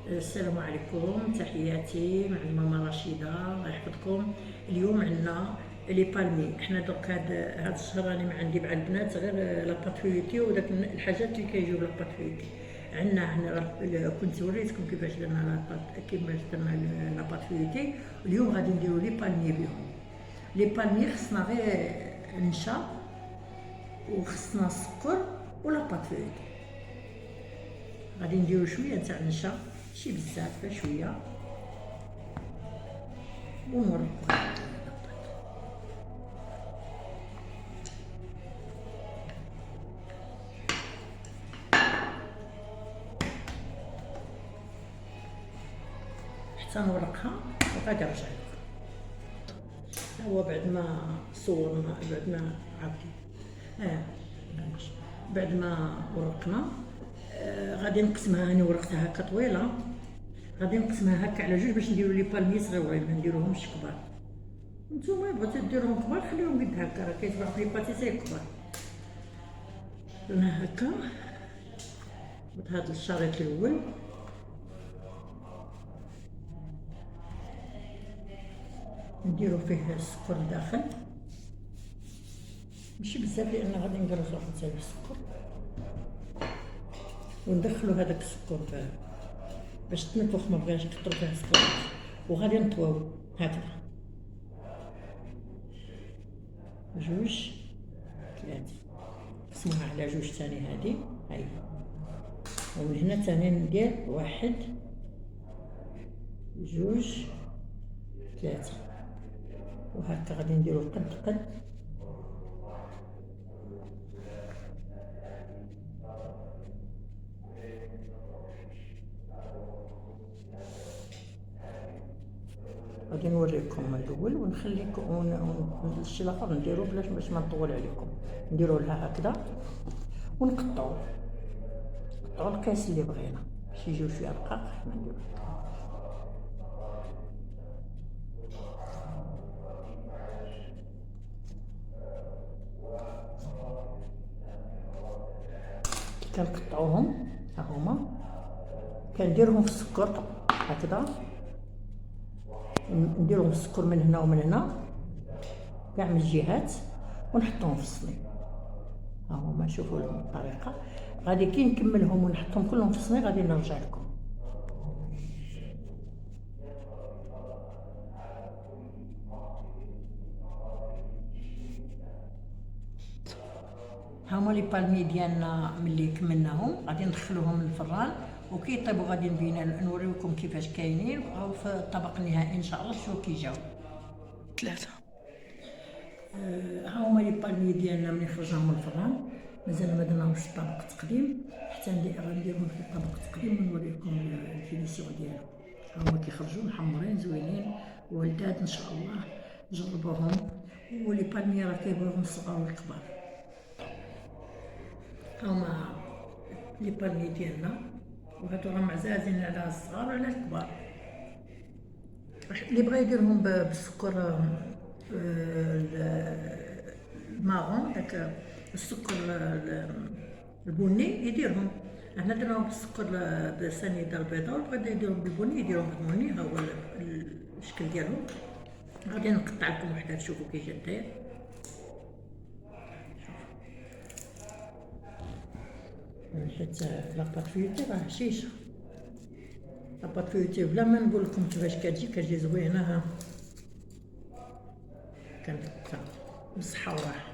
السلام عليكم، تحياتي مع ماما رشيده، الله يحفظكم. اليوم عندنا لي بالمي. احنا دوك هاد الشهر راني ما عندي مع البنات غير لاباتريوتي وداك الحاجات اللي كيجيو لاباتريوتي. عندنا هنا كنت وريتكم كيفاش درنا لاباتريوتي. اليوم غادي نديرو لي بالمي بهم. لي بالمي خصنا غير نشا وخصنا السكر ولاباتريوتي. غادي نديرو شويه تاع النشا، ماشي بزاف، شويه، ونورقو. حتى نورقها وغادي نرجع لكم. هو بعد ما صورنا، بعد ما عاودي بعد ما ورقنا، غادي نقسمها. انا ورقتها هكا طويله، غادي نقسمها هكا على جوج باش نديرو لي بالمي صغيورين، ما نديروهمش كبار. نتوما بغيتو ديروهم كبار خليهم قد هكا، راه كيتباع في لي باتيسي كبار. درنا هكا بهذا الشريط الاول، نديرو فيه السكر داخل، ماشي بزاف لان غادي نقرصو حتى السكر، وندخلو هذاك السكر باش تنفخ، ما بغيناش نكثرو فيها السكر، وغادي نطويو هكذا جوج ثلاثة، نقسموها على جوج ثاني هادي هاي، ومن هنا ثاني ندير واحد جوج ثلاثة، وهكا غادي نديرو قد غادي نوريكم الاول ونخليكم الشيء الاخر نديرو باش ما نطول عليكم. نديرو لها هكذا ونقطعو الكاس اللي بغينا باش يجيو شويه رقاق. حنا نديرو كنقطعوهم ها هما، كنديرهم في السكر هكذا، نديرهم في السكر من هنا ومن هنا كاع من الجهات، ونحطهم في الصيني. ها هما شوفوا لهم الطريقه. غادي كي نكملهم ونحطهم كلهم في الصيني غادي نرجع لكم. هما لي بالمي ديالنا ملي كملناهم غادي ندخلوهم للفران، وكي يطيبوا غادي نوريوكم كيفاش كاينين، وفي الطبق النهائي ان شاء الله شوفوا كي جاو. ثلاثة ها هما لي بالمي ديالنا ملي خرجناهم من الفران، مازال ما درناهمش في طبق تقديم، حتى غنديرهم في طبق تقديم ونوريكم الفينيسيون ديالهم. ها هما كيخرجوا محمرين زوينين ولذاذ ان شاء الله، جربوهم. ولي بالمي راه كيبغيوهم الصغار والكبار. هما لي بالمي ديالنا، وهادو راه معزازين على الصغار وعلى الكبار. اللي بغا يديرهم بالسكر الماغون، داك السكر البني يديرهم. حنا درناهم بالسكر بسنيده البيضاء، والبغا يديرهم بالبني يديرهم بالبني. ها هو الشكل ديالهم. غادي نقطع لكم وحده تشوفوا كي جا داير. حيت لاباتريوتي راه هشيشه، لاباتريوتي بلا ما نقول لكم كيفاش كتجي زوينه. ها كنت بالصحه والراحه.